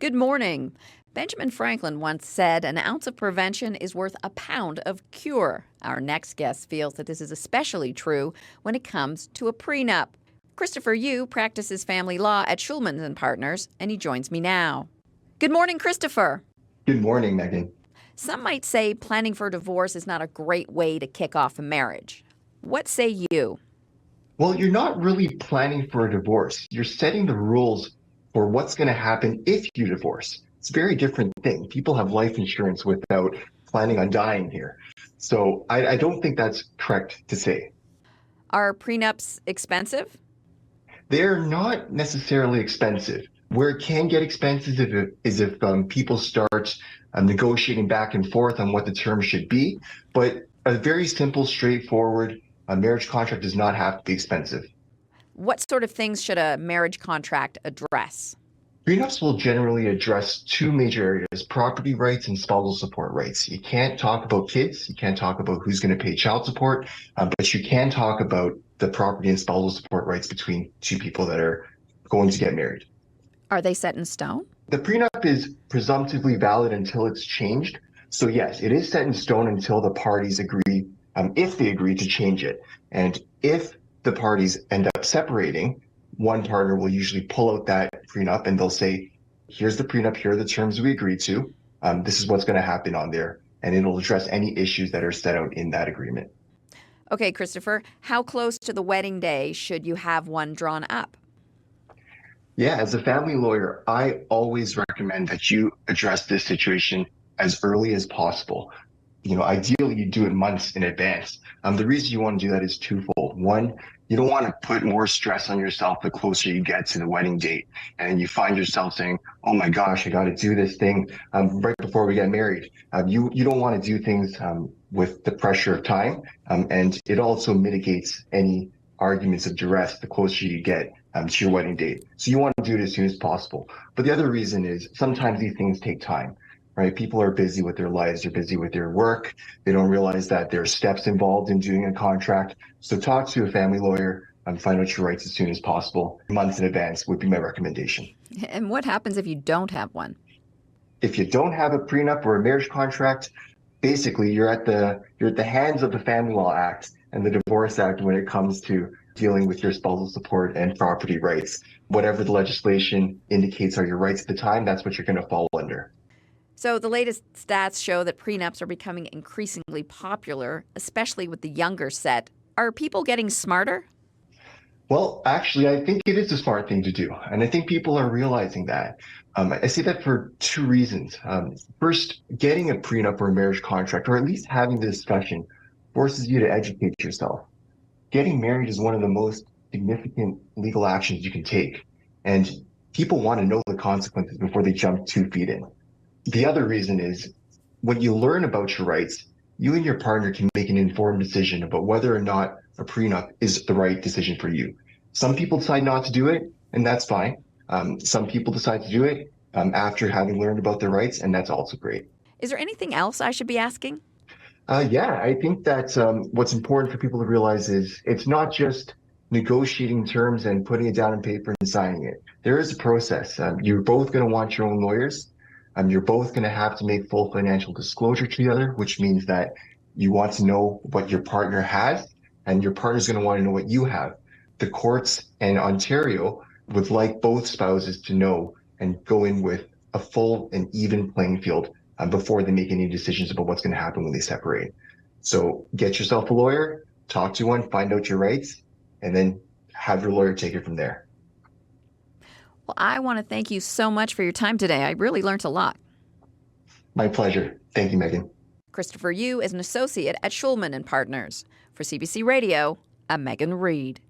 Good morning. Benjamin Franklin once said an ounce of prevention is worth a pound of cure. Our next guest feels that this is especially true when it comes to a prenup. Christopher Yu practices family law at Shulman Partners, and he joins me now. Good morning, Christopher. Good morning, Megan. Some might say planning for a divorce is not a great way to kick off a marriage. What say you? Well, you're not really planning for a divorce. You're setting the rules for what's going to happen if you divorce. It's a very different thing. People have life insurance without planning on dying here. So I don't think that's correct to say. Are prenups expensive? They're not necessarily expensive. Where it can get expensive is if people start negotiating back and forth on what the terms should be. But a very simple, straightforward marriage contract does not have to be expensive. What sort of things should a marriage contract address? Prenups will generally address two major areas: property rights and spousal support rights. You can't talk about kids, you can't talk about who's going to pay child support, but you can talk about the property and spousal support rights between two people that are going to get married. Are they set in stone? The prenup is presumptively valid until it's changed. So yes, it is set in stone until the parties agree, if they agree to change it. And if the parties end up separating, one partner will usually pull out that prenup and they'll say, here's the prenup, here are the terms we agreed to. This is what's going to happen on there. And it'll address any issues that are set out in that agreement. Okay, Christopher, how close to the wedding day should you have one drawn up? Yeah, as a family lawyer, I always recommend that you address this situation as early as possible. Ideally, you do it months in advance. The reason you want to do that is twofold. One, you don't want to put more stress on yourself the closer you get to the wedding date. And you find yourself saying, oh my gosh, I got to do this thing right before we get married. You don't want to do things with the pressure of time. And it also mitigates any arguments of duress the closer you get to your wedding date. So you want to do it as soon as possible. But the other reason is sometimes these things take time. Right? People are busy with their lives. They're busy with their work. They don't realize that there are steps involved in doing a contract. So talk to a family lawyer and find out your rights as soon as possible. Months in advance would be my recommendation. And what happens if you don't have one? If you don't have a prenup or a marriage contract, basically you're at the hands of the Family Law Act and the Divorce Act when it comes to dealing with your spousal support and property rights. Whatever the legislation indicates are your rights at the time, that's what you're going to fall under. So the latest stats show that prenups are becoming increasingly popular, especially with the younger set. Are people getting smarter? Well, actually, I think it is a smart thing to do. And I think people are realizing that. I say that for two reasons. First, getting a prenup or a marriage contract, or at least having the discussion, forces you to educate yourself. Getting married is one of the most significant legal actions you can take. And people want to know the consequences before they jump 2 feet in. The other reason is when you learn about your rights, you and your partner can make an informed decision about whether or not a prenup is the right decision for you. Some people decide not to do it, and that's fine. Some people decide to do it after having learned about their rights, and that's also great. Is there anything else I should be asking? Yeah, I think that what's important for people to realize is it's not just negotiating terms and putting it down on paper and signing it. There is a process. You're both going to want your own lawyers. You're both going to have to make full financial disclosure to the other, which means that you want to know what your partner has, and your partner's going to want to know what you have. The courts in Ontario would like both spouses to know and go in with a full and even playing field before they make any decisions about what's going to happen when they separate. So get yourself a lawyer, talk to one, find out your rights, and then have your lawyer take it from there. Well, I want to thank you so much for your time today. I really learned a lot. My pleasure. Thank you, Megan. Christopher Yu is an associate at Shulman Partners. For CBC Radio, I'm Megan Reed.